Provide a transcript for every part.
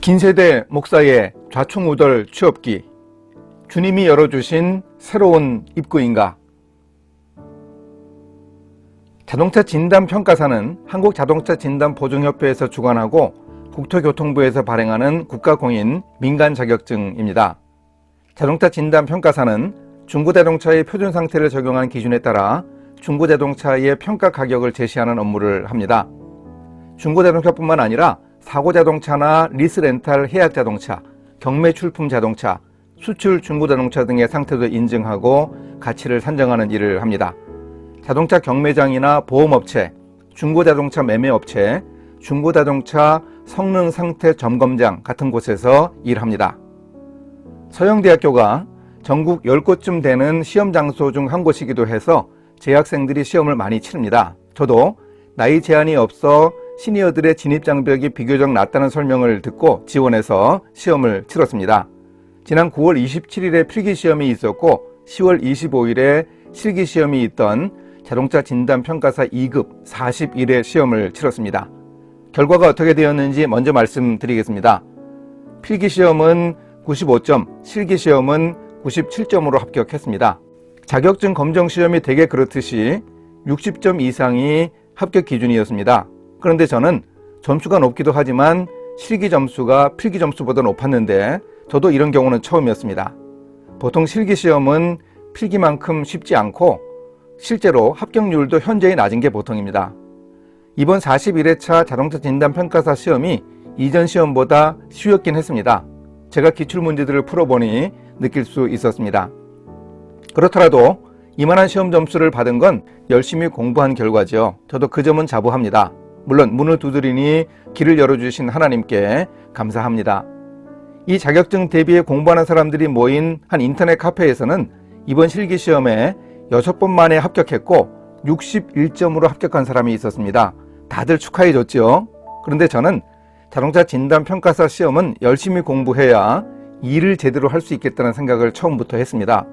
긴 세대 목사의 좌충우돌 취업기, 주님이 열어주신 새로운 입구인가? 자동차 진단평가사는 한국자동차진단보증협회에서 주관하고 국토교통부에서 발행하는 국가공인 민간 자격증입니다. 자동차 진단평가사는 중고자동차의 표준상태를 적용한 기준에 따라 중고자동차의 평가 가격을 제시하는 업무를 합니다. 중고자동차뿐만 아니라 사고자동차나 리스렌탈 해약자동차, 경매출품 자동차, 수출 중고자동차 등의 상태도 인증하고 가치를 산정하는 일을 합니다. 자동차 경매장이나 보험업체, 중고자동차 매매업체, 중고자동차 성능상태 점검장 같은 곳에서 일합니다. 서영대학교가 전국 10곳쯤 되는 시험 장소 중 한 곳이기도 해서 재학생들이 시험을 많이 치릅니다. 저도 나이 제한이 없어 시니어들의 진입장벽이 비교적 낮다는 설명을 듣고 지원해서 시험을 치렀습니다. 지난 9월 27일에 필기시험이 있었고 10월 25일에 실기시험이 있던 자동차 진단평가사 2급 41회 시험을 치렀습니다. 결과가 어떻게 되었는지 먼저 말씀드리겠습니다. 필기시험은 95점, 실기시험은 97점으로 합격했습니다. 자격증 검정시험이 대개 그렇듯이 60점 이상이 합격 기준이었습니다. 그런데 저는 점수가 높기도 하지만 실기 점수가 필기 점수보다 높았는데 저도 이런 경우는 처음이었습니다. 보통 실기시험은 필기만큼 쉽지 않고 실제로 합격률도 현저히 낮은 게 보통입니다. 이번 41회차 자동차 진단평가사 시험이 이전 시험보다 쉬웠긴 했습니다. 제가 기출문제들을 풀어보니 느낄 수 있었습니다. 그렇더라도 이만한 시험 점수를 받은 건 열심히 공부한 결과죠. 저도 그 점은 자부합니다. 물론 문을 두드리니 길을 열어주신 하나님께 감사합니다. 이 자격증 대비해 공부하는 사람들이 모인 한 인터넷 카페에서는 이번 실기시험에 6번 만에 합격했고 61점으로 합격한 사람이 있었습니다. 다들 축하해 줬죠. 그런데 저는 자동차 진단평가사 시험은 열심히 공부해야 일을 제대로 할 수 있겠다는 생각을 처음부터 했습니다.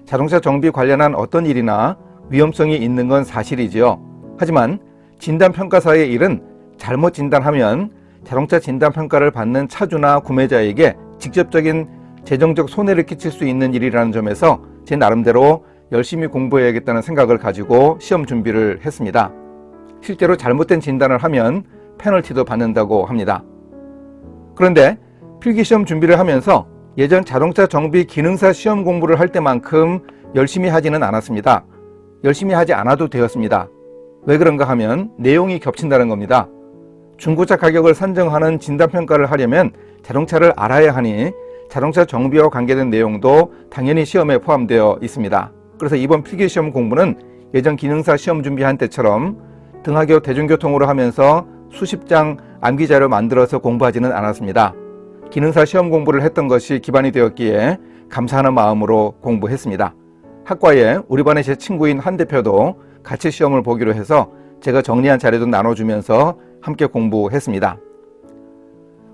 자동차 정비 관련한 어떤 일이나 위험성이 있는 건 사실이지요. 하지만 진단평가사의 일은 잘못 진단하면 자동차 진단평가를 받는 차주나 구매자에게 직접적인 재정적 손해를 끼칠 수 있는 일이라는 점에서 제 나름대로 열심히 공부해야겠다는 생각을 가지고 시험 준비를 했습니다. 실제로 잘못된 진단을 하면 페널티도 받는다고 합니다. 그런데 필기시험 준비를 하면서 예전 자동차 정비 기능사 시험 공부를 할 때만큼 열심히 하지는 않았습니다. 열심히 하지 않아도 되었습니다. 왜 그런가 하면 내용이 겹친다는 겁니다. 중고차 가격을 산정하는 진단평가를 하려면 자동차를 알아야 하니 자동차 정비와 관계된 내용도 당연히 시험에 포함되어 있습니다. 그래서 이번 필기시험 공부는 예전 기능사 시험 준비한 때처럼 등하교 대중교통으로 하면서 수십 장 암기자료 만들어서 공부하지는 않았습니다. 기능사 시험 공부를 했던 것이 기반이 되었기에 감사하는 마음으로 공부했습니다. 학과에 우리 반의 제 친구인 한 대표도 같이 시험을 보기로 해서 제가 정리한 자료도 나눠주면서 함께 공부했습니다.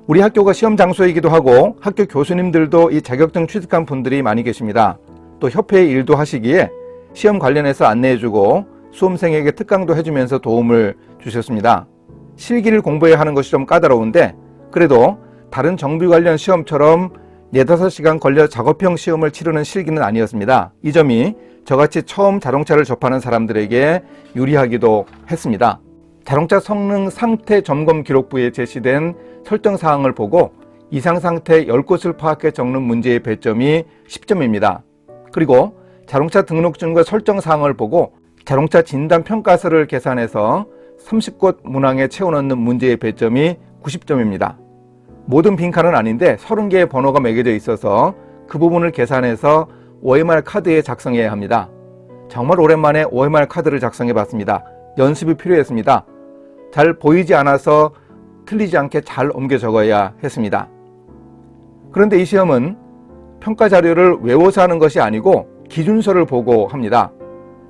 우리 학교가 시험 장소이기도 하고 학교 교수님들도 이 자격증 취득한 분들이 많이 계십니다. 또 협회의 일도 하시기에 시험 관련해서 안내해주고 수험생에게 특강도 해주면서 도움을 주셨습니다. 실기를 공부해야 하는 것이 좀 까다로운데 그래도 다른 정비 관련 시험처럼 4-5시간 걸려 작업형 시험을 치르는 실기는 아니었습니다. 이 점이 저같이 처음 자동차를 접하는 사람들에게 유리하기도 했습니다. 자동차 성능 상태 점검 기록부에 제시된 설정사항을 보고 이상 상태 10곳을 파악해 적는 문제의 배점이 10점입니다. 그리고 자동차 등록증과 설정사항을 보고 자동차 진단평가서를 계산해서 30곳 문항에 채워넣는 문제의 배점이 90점입니다. 모든 빈칸은 아닌데 30개의 번호가 매겨져 있어서 그 부분을 계산해서 OMR 카드에 작성해야 합니다. 정말 오랜만에 OMR 카드를 작성해 봤습니다. 연습이 필요했습니다. 잘 보이지 않아서 틀리지 않게 잘 옮겨 적어야 했습니다. 그런데 이 시험은 평가 자료를 외워서 하는 것이 아니고 기준서를 보고 합니다.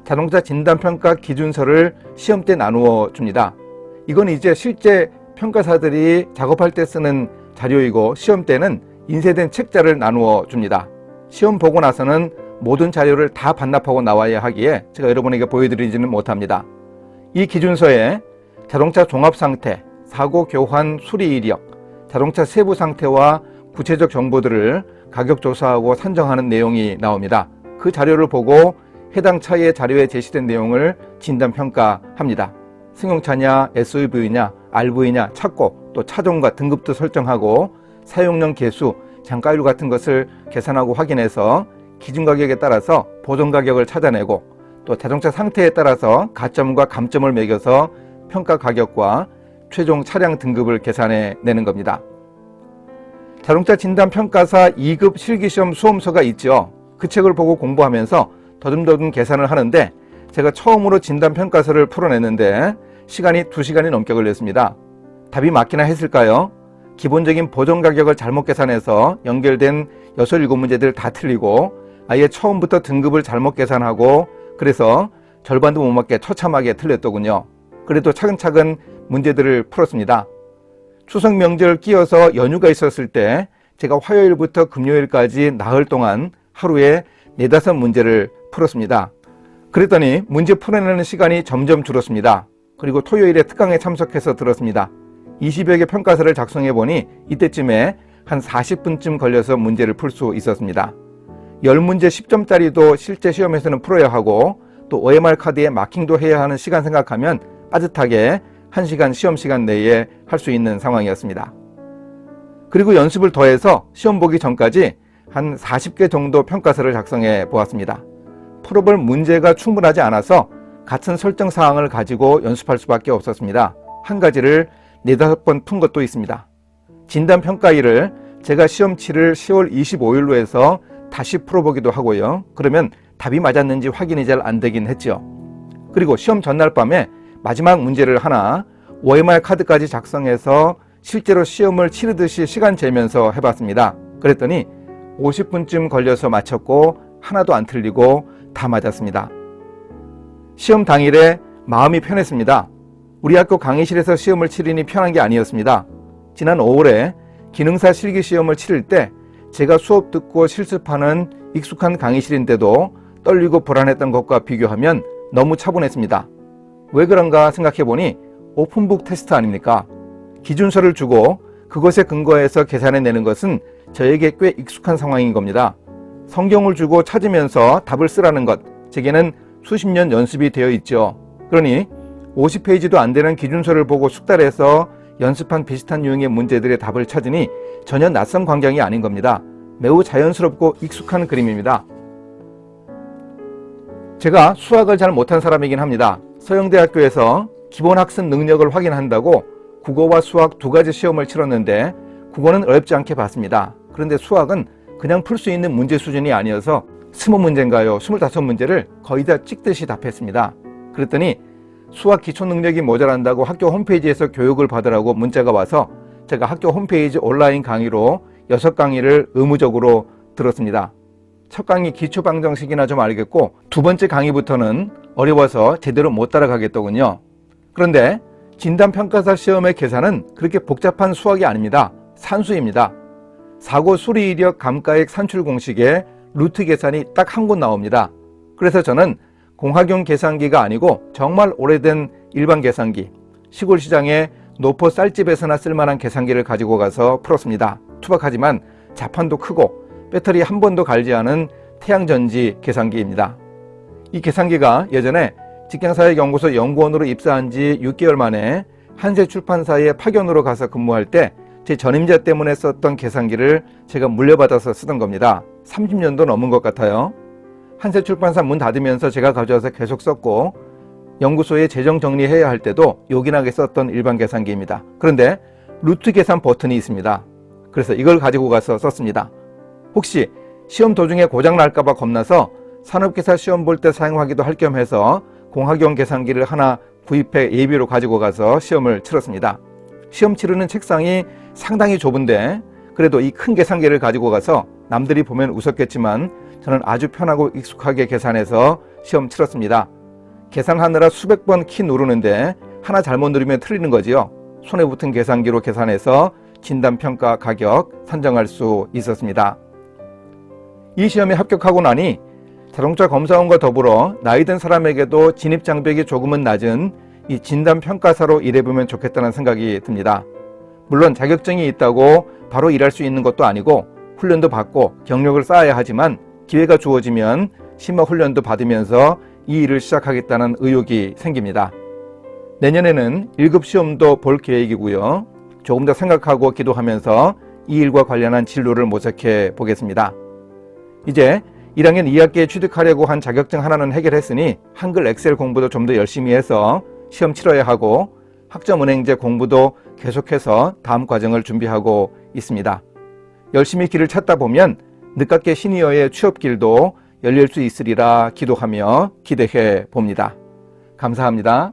자동차 진단평가 기준서를 시험 때 나누어 줍니다. 이건 이제 실제 평가사들이 작업할 때 쓰는 자료이고 시험 때는 인쇄된 책자를 나누어 줍니다. 시험 보고 나서는 모든 자료를 다 반납하고 나와야 하기에 제가 여러분에게 보여드리지는 못합니다. 이 기준서에 자동차 종합상태, 사고 교환 수리 이력, 자동차 세부 상태와 구체적 정보들을 가격 조사하고 산정하는 내용이 나옵니다. 그 자료를 보고 해당 차의 자료에 제시된 내용을 진단평가합니다. 승용차냐, SUV냐, RV냐, 차고, 또 차종과 등급도 설정하고 사용량 개수, 장가율 같은 것을 계산하고 확인해서 기준 가격에 따라서 보정 가격을 찾아내고 또 자동차 상태에 따라서 가점과 감점을 매겨서 평가 가격과 최종 차량 등급을 계산해 내는 겁니다. 자동차 진단평가사 2급 실기시험 수험서가 있죠. 그 책을 보고 공부하면서 더듬더듬 계산을 하는데 제가 처음으로 진단평가서를 풀어냈는데 시간이 2시간이 넘게 걸렸습니다. 답이 맞기나 했을까요? 기본적인 보정 가격을 잘못 계산해서 연결된 6, 7문제들 다 틀리고 아예 처음부터 등급을 잘못 계산하고 그래서 절반도 못 맞게 처참하게 틀렸더군요. 그래도 차근차근 문제들을 풀었습니다. 추석 명절 끼어서 연휴가 있었을 때 제가 화요일부터 금요일까지 나흘 동안 하루에 4, 5문제를 풀었습니다. 그랬더니 문제 풀어내는 시간이 점점 줄었습니다. 그리고 토요일에 특강에 참석해서 들었습니다. 20여 개 평가서를 작성해 보니 이때쯤에 한 40분쯤 걸려서 문제를 풀 수 있었습니다. 10문제 10점짜리도 실제 시험에서는 풀어야 하고 또 OMR 카드에 마킹도 해야 하는 시간 생각하면 빠듯하게 1시간 시험 시간 내에 할 수 있는 상황이었습니다. 그리고 연습을 더해서 시험 보기 전까지 한 40개 정도 평가서를 작성해 보았습니다. 풀어볼 문제가 충분하지 않아서 같은 설정 사항을 가지고 연습할 수밖에 없었습니다. 한 가지를 4, 5번 푼 것도 있습니다. 진단평가일을 제가 시험 치를 10월 25일로 해서 다시 풀어보기도 하고요. 그러면 답이 맞았는지 확인이 잘 안 되긴 했죠. 그리고 시험 전날 밤에 마지막 문제를 하나 OMR 카드까지 작성해서 실제로 시험을 치르듯이 시간 재면서 해봤습니다. 그랬더니 50분쯤 걸려서 마쳤고 하나도 안 틀리고 다 맞았습니다. 시험 당일에 마음이 편했습니다. 우리 학교 강의실에서 시험을 치르니 편한 게 아니었습니다. 지난 5월에 기능사 실기시험을 치를 때 제가 수업 듣고 실습하는 익숙한 강의실인데도 떨리고 불안했던 것과 비교하면 너무 차분했습니다. 왜 그런가 생각해보니 오픈북 테스트 아닙니까? 기준서를 주고 그것에 근거해서 계산해내는 것은 저에게 꽤 익숙한 상황인 겁니다. 성경을 주고 찾으면서 답을 쓰라는 것, 제게는 수십 년 연습이 되어 있죠. 그러니 50페이지도 안 되는 기준서를 보고 숙달해서 연습한 비슷한 유형의 문제들의 답을 찾으니 전혀 낯선 광경이 아닌 겁니다. 매우 자연스럽고 익숙한 그림입니다. 제가 수학을 잘 못한 사람이긴 합니다. 서영대학교에서 기본학습 능력을 확인한다고 국어와 수학 2가지 시험을 치렀는데 국어는 어렵지 않게 봤습니다. 그런데 수학은 그냥 풀 수 있는 문제 수준이 아니어서 20문제인가요? 25문제를 거의 다 찍듯이 답했습니다. 그랬더니 수학 기초 능력이 모자란다고 학교 홈페이지에서 교육을 받으라고 문자가 와서 제가 학교 홈페이지 온라인 강의로 6강의를 의무적으로 들었습니다. 첫 강의 기초 방정식이나 좀 알겠고 2번째 강의부터는 어려워서 제대로 못 따라가겠더군요. 그런데 진단평가사 시험의 계산은 그렇게 복잡한 수학이 아닙니다. 산수입니다. 사고 수리 이력 감가액 산출 공식에 루트 계산이 딱 한 곳 나옵니다. 그래서 저는 공학용 계산기가 아니고 정말 오래된 일반 계산기, 시골 시장에 노포 쌀집에서나 쓸만한 계산기를 가지고 가서 풀었습니다. 투박하지만 자판도 크고 배터리 한 번도 갈지 않은 태양전지 계산기입니다. 이 계산기가 예전에 직장사회연구소 연구원으로 입사한 지 6개월 만에 한세출판사에 파견으로 가서 근무할 때 제 전임자 때문에 썼던 계산기를 제가 물려받아서 쓰던 겁니다. 30년도 넘은 것 같아요. 한세출판사 문 닫으면서 제가 가져와서 계속 썼고 연구소에 재정 정리해야 할 때도 요긴하게 썼던 일반 계산기입니다. 그런데 루트 계산 버튼이 있습니다. 그래서 이걸 가지고 가서 썼습니다. 혹시 시험 도중에 고장 날까봐 겁나서 산업계사 시험 볼 때 사용하기도 할 겸 해서 공학용 계산기를 하나 구입해 예비로 가지고 가서 시험을 치렀습니다. 시험 치르는 책상이 상당히 좁은데 그래도 이 큰 계산기를 가지고 가서 남들이 보면 웃었겠지만 저는 아주 편하고 익숙하게 계산해서 시험 치렀습니다. 계산하느라 수백 번 키 누르는데 하나 잘못 누르면 틀리는 거지요. 손에 붙은 계산기로 계산해서 진단평가 가격 산정할 수 있었습니다. 이 시험에 합격하고 나니 자동차 검사원과 더불어 나이 든 사람에게도 진입장벽이 조금은 낮은 이 진단평가사로 일해보면 좋겠다는 생각이 듭니다. 물론 자격증이 있다고 바로 일할 수 있는 것도 아니고 훈련도 받고 경력을 쌓아야 하지만 기회가 주어지면 심화 훈련도 받으면서 이 일을 시작하겠다는 의욕이 생깁니다. 내년에는 1급 시험도 볼 계획이고요. 조금 더 생각하고 기도하면서 이 일과 관련한 진로를 모색해 보겠습니다. 이제 1학년 2학기에 취득하려고 한 자격증 하나는 해결했으니 한글 엑셀 공부도 좀 더 열심히 해서 시험 치러야 하고 학점은행제 공부도 계속해서 다음 과정을 준비하고 있습니다. 열심히 길을 찾다 보면 늦깎이 시니어의 취업길도 열릴 수 있으리라 기도하며 기대해 봅니다. 감사합니다.